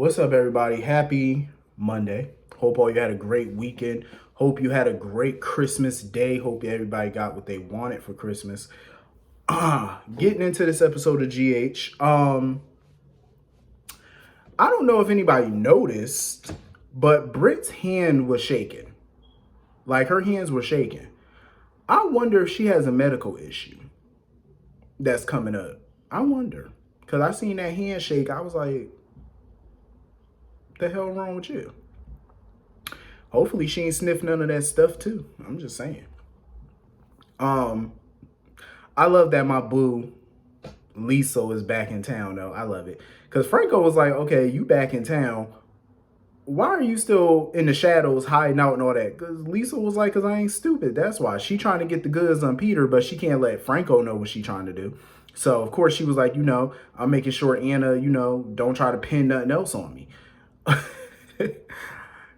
What's up, everybody? Happy Monday. Hope all you had a great weekend. Hope you had a great Christmas day. Hope everybody got what they wanted for Christmas. Getting into this episode of GH. I don't know if anybody noticed, but Britt's hand was shaking. Like her hands were shaking. I wonder if she has a medical issue that's coming up. I wonder. Because I seen that handshake. I was like, the hell wrong with you? Hopefully she ain't sniffed none of that stuff too. I'm just saying. I love that my boo Lisa is back in town though. I love it. Cause Franco was like, okay, you back in town. Why are you still in the shadows hiding out and all that? Cause Lisa was like, cause I ain't stupid. That's why. She trying to get the goods on Peter, but she can't let Franco know what she trying to do. So of course she was like, I'm making sure Anna, don't try to pin nothing else on me.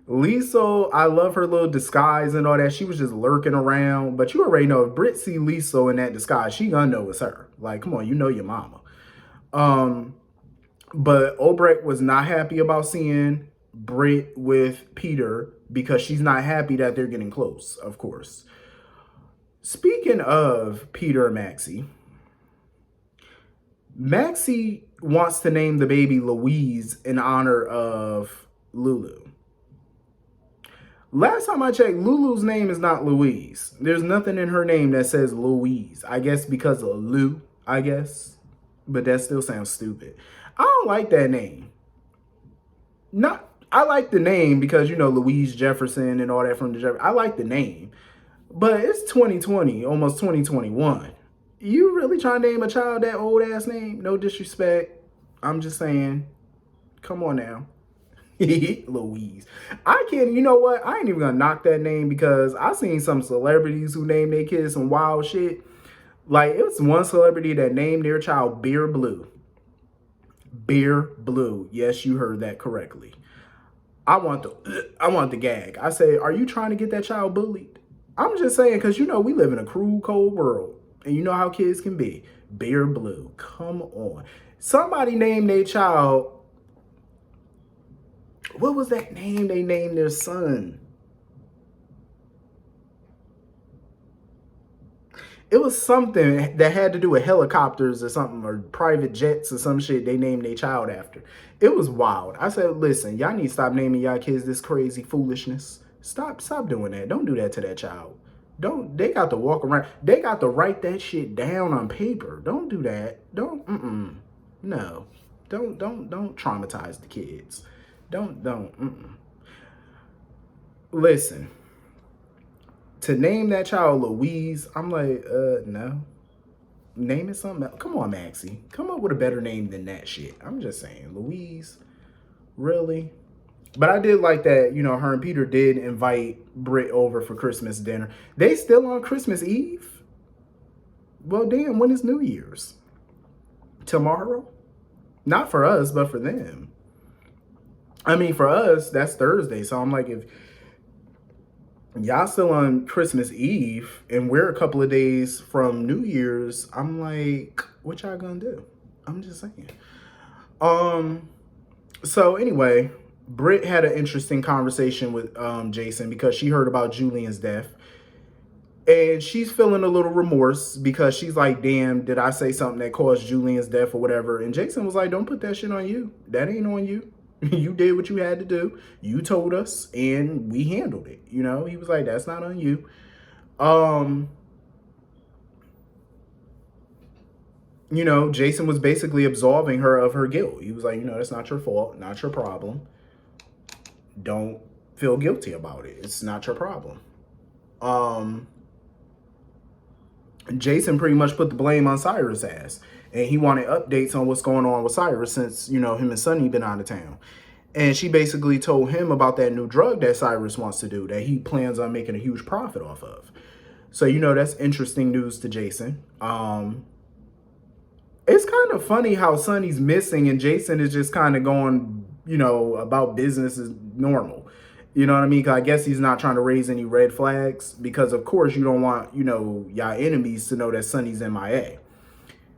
Lisa, I love her little disguise and all that. She was just lurking around. But you already know if Britt see Lisa in that disguise, she gonna know it's her. Like, come on, you know your mama. But Obrecht was not happy about seeing Britt with Peter because she's not happy that they're getting close, of course. Speaking of Peter and Maxie wants to name the baby Louise in honor of Lulu. Last time I checked, Lulu's name is not Louise. There's nothing in her name that says Louise. I guess because of Lou, I guess. But that still sounds stupid. I don't like that name. I like the name because, Louise Jefferson and all that from the Jefferson. I like the name. But it's 2020, almost 2021. You really trying to name a child that old ass name? No disrespect. I'm just saying. Come on now. Louise. I can't, you know what? I ain't even gonna knock that name because I seen some celebrities who named their kids some wild shit. Like, it was one celebrity that named their child Beer Blue. Beer Blue. Yes, you heard that correctly. I want the gag. I say, are you trying to get that child bullied? I'm just saying, because we live in a cruel, cold world. And you know how kids can be. Beer Blue. Come on. Somebody named their child. What was that name they named their son? It was something that had to do with helicopters or something, or private jets or some shit they named their child after. It was wild. I said, listen, y'all need to stop naming y'all kids this crazy foolishness. Stop doing that. Don't do that to that child. They got to walk around. They got to write that shit down on paper. Don't do that. No. Don't traumatize the kids. Listen, to name that child Louise, I'm like, no. Name it something else. Come on, Maxie. Come up with a better name than that shit. I'm just saying, Louise, really? But I did like that, her and Peter did invite Britt over for Christmas dinner. They still on Christmas Eve? Well, damn, when is New Year's? Tomorrow? Not for us, but for them. I mean, for us, that's Thursday. So I'm like, if y'all still on Christmas Eve and we're a couple of days from New Year's, I'm like, what y'all gonna do? I'm just saying. So anyway, Britt had an interesting conversation with Jason because she heard about Julian's death. And she's feeling a little remorse because she's like, damn, did I say something that caused Julian's death or whatever? And Jason was like, don't put that shit on you. That ain't on you. You did what you had to do. You told us and we handled it. He was like, that's not on you. Jason was basically absolving her of her guilt. He was like, that's not your fault, not your problem. Don't feel guilty about it. It's not your problem. Jason pretty much put the blame on Cyrus' ass. And he wanted updates on what's going on with Cyrus since, him and Sonny been out of town. And she basically told him about that new drug that Cyrus wants to do, that he plans on making a huge profit off of. So, that's interesting news to Jason. It's kind of funny how Sonny's missing and Jason is just kind of going, about business as normal. You know what I mean? 'Cause I guess he's not trying to raise any red flags because, of course, you don't want, y'all enemies to know that Sonny's MIA.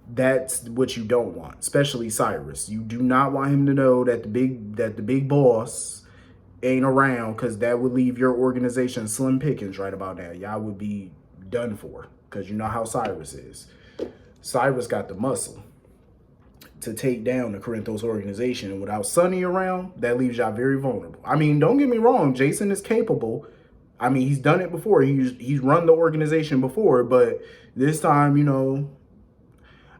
That's what you don't want, especially Cyrus. You do not want him to know that the big boss ain't around, because that would leave your organization slim pickings right about now. Y'all would be done for, because you know how Cyrus is. Cyrus got the muscle to take down the Corinthos organization, and without Sonny around, that leaves y'all very vulnerable. I mean, don't get me wrong, Jason is capable. I mean, he's done it before. He's run the organization before, but this time,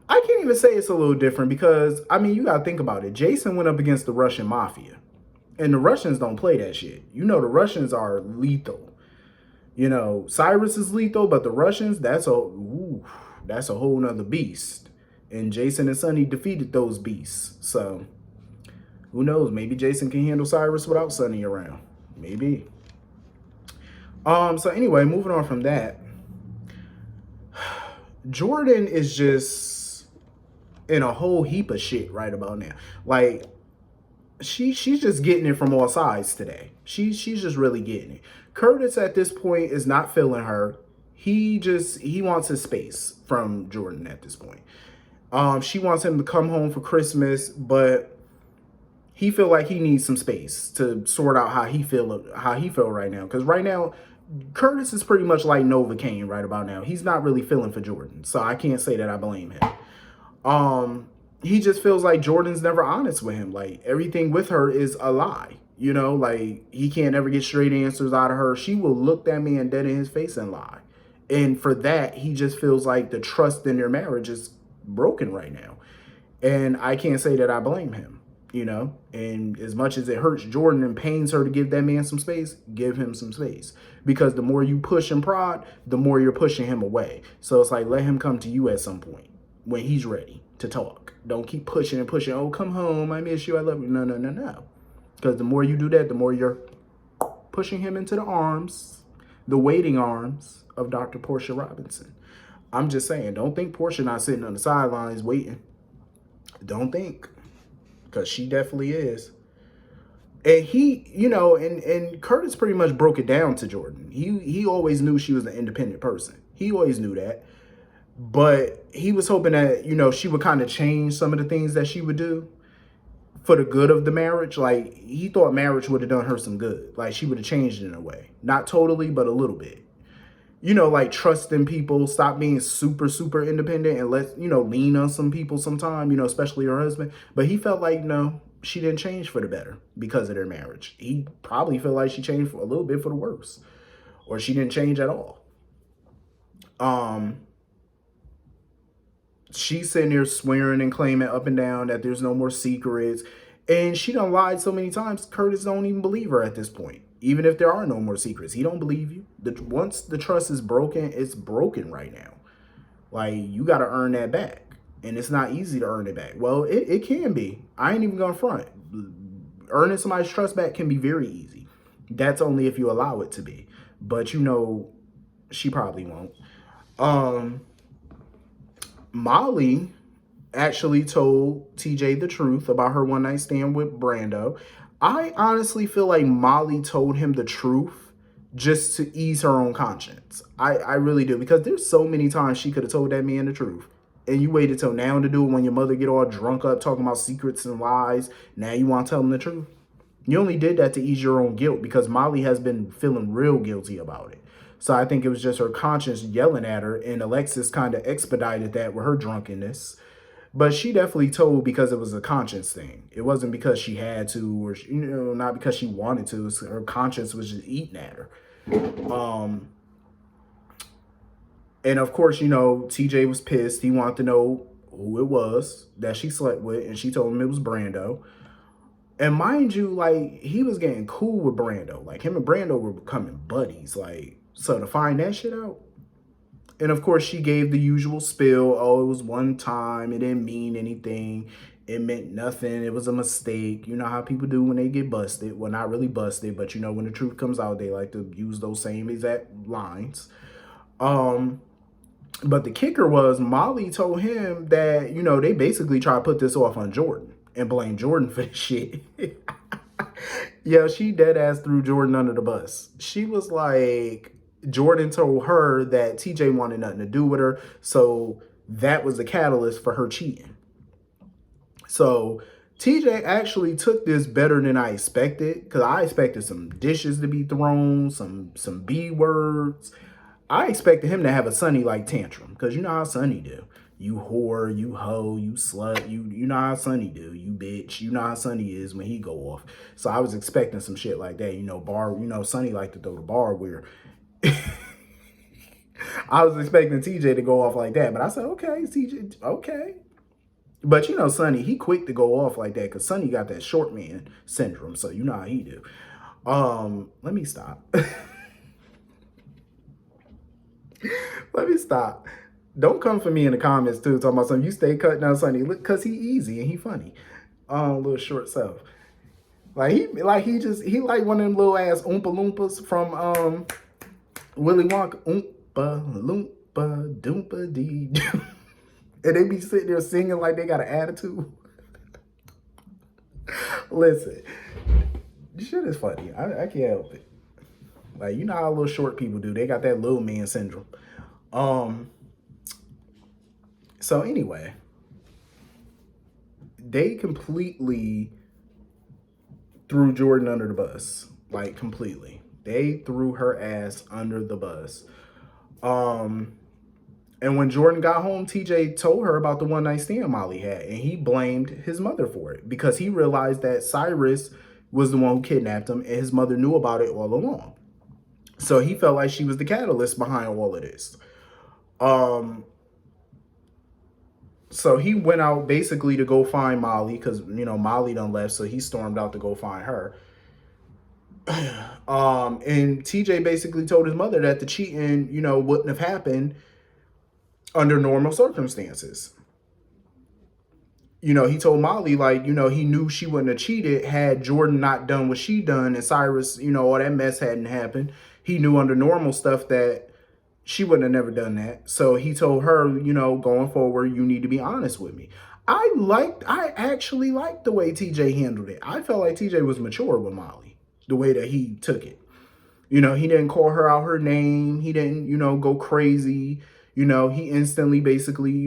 I can't even say it's a little different, because, I mean, you got to think about it. Jason went up against the Russian mafia, and the Russians don't play that shit. The Russians are lethal. Cyrus is lethal, but the Russians, that's a whole nother beast. And Jason and Sonny defeated those beasts. So, who knows? Maybe Jason can handle Cyrus without Sonny around. Maybe. So anyway, moving on from that, Jordan is just in a whole heap of shit right about now. Like, she's just getting it from all sides today. She's just really getting it. Curtis at this point is not feeling her. He wants his space from Jordan at this point. She wants him to come home for Christmas, but he feel like he needs some space to sort out how he feel right now. Because right now, Curtis is pretty much like Novocaine right about now. He's not really feeling for Jordan, so I can't say that I blame him. He just feels like Jordan's never honest with him. Like, everything with her is a lie. Like, he can't ever get straight answers out of her. She will look that man dead in his face and lie. And for that, he just feels like the trust in their marriage is broken right now. And I can't say that I blame him, And as much as it hurts Jordan and pains her to give that man some space, give him some space. Because the more you push and prod, the more you're pushing him away. So it's like, let him come to you at some point when he's ready to talk. Don't keep pushing and pushing. Oh, come home. I miss you. I love you. No. Because the more you do that, the more you're pushing him into the arms, the waiting arms of Dr. Portia Robinson. I'm just saying, don't think Portia not sitting on the sidelines waiting. Don't think. Because she definitely is. And he, and Curtis pretty much broke it down to Jordan. He always knew she was an independent person. He always knew that. But he was hoping that, she would kind of change some of the things that she would do for the good of the marriage. Like, he thought marriage would have done her some good. Like, she would have changed it in a way. Not totally, but a little bit. Like, trusting people, stop being super, super independent, and lean on some people sometime, especially her husband. But he felt like, no, she didn't change for the better because of their marriage. He probably felt like she changed for a little bit for the worse, or she didn't change at all. She's sitting there swearing and claiming up and down that there's no more secrets. And she done lied so many times, Curtis don't even believe her at this point. Even if there are no more secrets, he don't believe you. Once the trust is broken, it's broken right now. Like, you got to earn that back. And it's not easy to earn it back. Well, it can be. I ain't even going to front. Earning somebody's trust back can be very easy. That's only if you allow it to be. But she probably won't. Molly actually told TJ the truth about her one night stand with Brando. I honestly feel like Molly told him the truth just to ease her own conscience. I really do, because there's so many times she could have told that man the truth. And you waited till now to do it when your mother get all drunk up talking about secrets and lies. Now you want to tell him the truth. You only did that to ease your own guilt, because Molly has been feeling real guilty about it. So I think it was just her conscience yelling at her, and Alexis kind of expedited that with her drunkenness. But she definitely told because it was a conscience thing. It wasn't because she had to, or not because she wanted to. Her conscience was just eating at her. And of course, TJ was pissed. He wanted to know who it was that she slept with, and she told him it was Brando. And mind you, like, he was getting cool with Brando. Like, him and Brando were becoming buddies. Like, so to find that shit out. And of course, she gave the usual spill. Oh, it was one time. It didn't mean anything. It meant nothing. It was a mistake. You know how people do when they get busted. Well, not really busted, but when the truth comes out, they like to use those same exact lines. But the kicker was Molly told him that, they basically try to put this off on Jordan and blame Jordan for this shit. Yeah, she dead ass threw Jordan under the bus. She was like, Jordan told her that TJ wanted nothing to do with her. So that was the catalyst for her cheating. So TJ actually took this better than I expected, because I expected some dishes to be thrown, some B words. I expected him to have a Sonny like tantrum, because you know how Sonny do. You whore, you hoe, you slut, you know how Sonny do, you bitch. You know how Sonny is when he go off. So I was expecting some shit like that. Sonny like to throw the bar where I was expecting TJ to go off like that. But I said, okay, TJ, okay. But Sonny, he quick to go off like that because Sonny got that short man syndrome. So you know how he do. Let me stop. Let me stop. Don't come for me in the comments too, talking about something. You stay cutting down Sonny, look, cause he easy and he funny. Little short self. He like one of them little ass Oompa Loompas from Willy Wonka. Oompa Loompa Doompa Dee. And they be sitting there singing like they got an attitude. Listen, this shit is funny. I can't help it. Like, you know how little short people do. They got that little man syndrome. So anyway, they completely threw Jordan under the bus. Like, completely. They threw her ass under the bus. And when Jordan got home, TJ told her about the one night stand Molly had, and he blamed his mother for it because he realized that Cyrus was the one who kidnapped him, and his mother knew about it all along. So he felt like she was the catalyst behind all of this. So he went out basically to go find Molly because, Molly done left, so he stormed out to go find her. And TJ basically told his mother that the cheating, wouldn't have happened under normal circumstances. He told Molly, he knew she wouldn't have cheated had Jordan not done what she done and Cyrus, all that mess hadn't happened. He knew under normal stuff that she wouldn't have never done that. So he told her, going forward, you need to be honest with me. I actually liked the way TJ handled it. I felt like TJ was mature with Molly, the way that he took it. He didn't call her out her name. He didn't, go crazy. He instantly basically,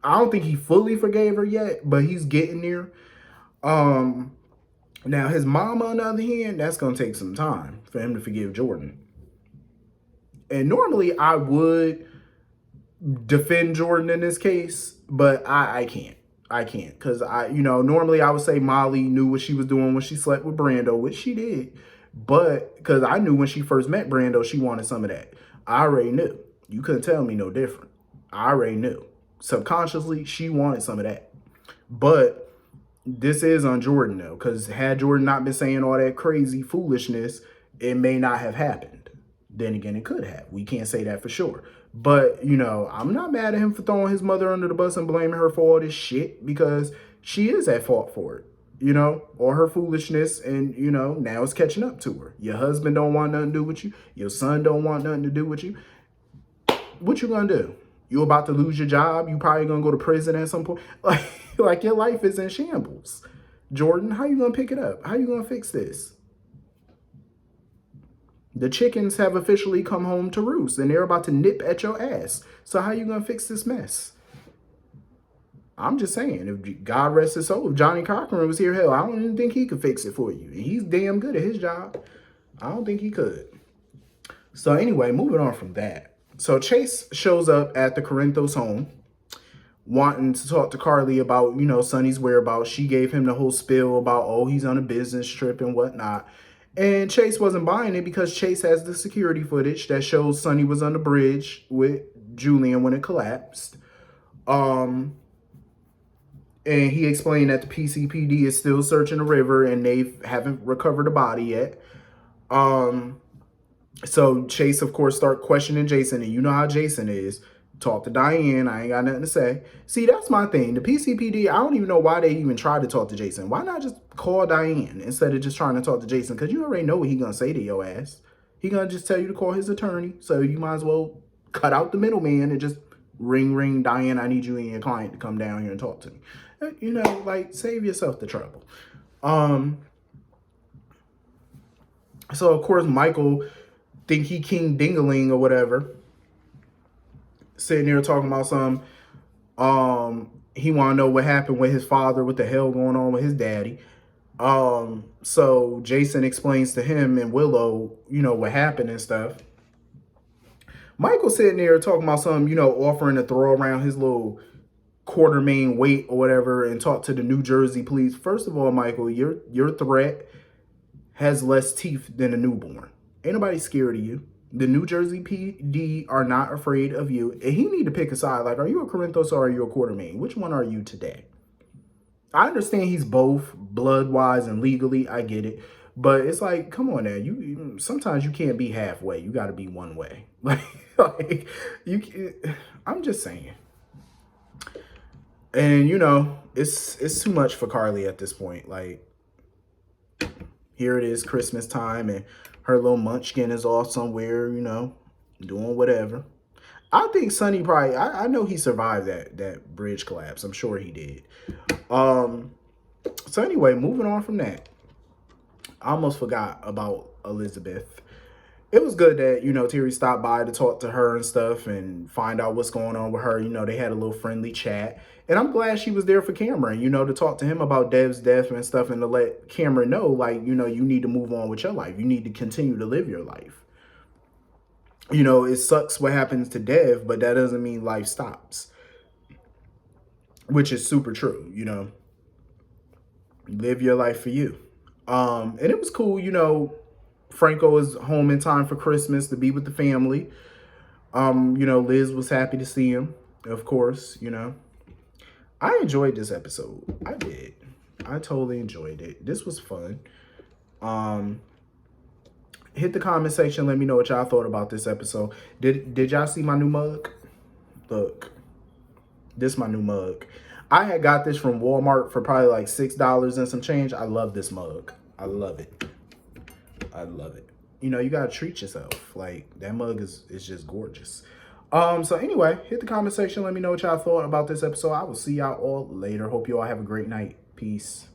I don't think he fully forgave her yet, but he's getting there. Now his mama, on the other hand, that's going to take some time for him to forgive Jordan. And normally I would defend Jordan in this case, but I can't. I can't because normally I would say Molly knew what she was doing when she slept with Brando, which she did. But because I knew when she first met Brando, she wanted some of that. I already knew. You couldn't tell me no different. I already knew. Subconsciously, she wanted some of that. But this is on Jordan, though, because had Jordan not been saying all that crazy foolishness, it may not have happened. Then again, it could have. We can't say that for sure. But, I'm not mad at him for throwing his mother under the bus and blaming her for all this shit because she is at fault for it, or her foolishness. And, now it's catching up to her. Your husband don't want nothing to do with you. Your son don't want nothing to do with you. What you gonna do? You about to lose your job? You probably gonna go to prison at some point. Like your life is in shambles. Jordan, how you gonna pick it up? How you gonna fix this? The chickens have officially come home to roost and they're about to nip at your ass. So how you gonna fix this mess? I'm just saying, if God rest his soul, if Johnny Cochran was here, hell, I don't even think he could fix it for you. And he's damn good at his job. I don't think he could. So anyway, moving on from that. So Chase shows up at the Corinthos home wanting to talk to Carly about, Sonny's whereabouts. She gave him the whole spiel about, oh, he's on a business trip and whatnot. And Chase wasn't buying it because Chase has the security footage that shows Sonny was on the bridge with Julian when it collapsed. And he explained that the PCPD is still searching the river and they haven't recovered the body yet. So Chase, of course, start questioning Jason. And you know how Jason is. Talk to Diane. I ain't got nothing to say. See, that's my thing. The PCPD, I don't even know why they even tried to talk to Jason. Why not just call Diane instead of just trying to talk to Jason? Because you already know what he's going to say to your ass. He's going to just tell you to call his attorney. So you might as well cut out the middleman and just ring, Diane, I need you and your client to come down here and talk to me. Save yourself the trouble. So, of course, Michael think he King Dingaling or whatever, sitting there talking about some, He want to know what happened with his father, what the hell going on with his daddy. So Jason explains to him and Willow, what happened and stuff. Michael sitting there talking about something, offering to throw around his little Quartermain weight or whatever and talk to the New Jersey police. First of all, Michael, your threat has less teeth than a newborn. Ain't nobody scared of you. The New Jersey PD are not afraid of you. And he need to pick a side. Like, are you a Corinthos or are you a Quartermain? Which one are you today? I understand he's both blood-wise and legally. I get it. But it's like, come on now. You sometimes you can't be halfway. You got to be one way. Like I'm just saying. And it's too much for Carly at this point. Like, here it is, Christmas time, and her little munchkin is off somewhere, doing whatever. I think Sonny probably, I know he survived that bridge collapse. I'm sure he did. So anyway, moving on from that. I almost forgot about Elizabeth. It was good that, Terry stopped by to talk to her and stuff and find out what's going on with her. They had a little friendly chat. And I'm glad she was there for Cameron, to talk to him about Dev's death and stuff and to let Cameron know, like, you need to move on with your life. You need to continue to live your life. It sucks what happens to Dev, but that doesn't mean life stops. Which is super true, Live your life for you. And it was cool, Franco is home in time for Christmas to be with the family. Liz was happy to see him, of course, I enjoyed this episode. I did. I totally enjoyed it. This was fun. Hit the comment section. Let me know what y'all thought about this episode. Did y'all see my new mug? Look, this is my new mug. I had got this from Walmart for probably like $6 and some change. I love this mug. I love it. I love it. You gotta treat yourself. Like, that mug is just gorgeous. So anyway, hit the comment section. Let me know what y'all thought about this episode. I will see y'all all later. Hope you all have a great night. Peace.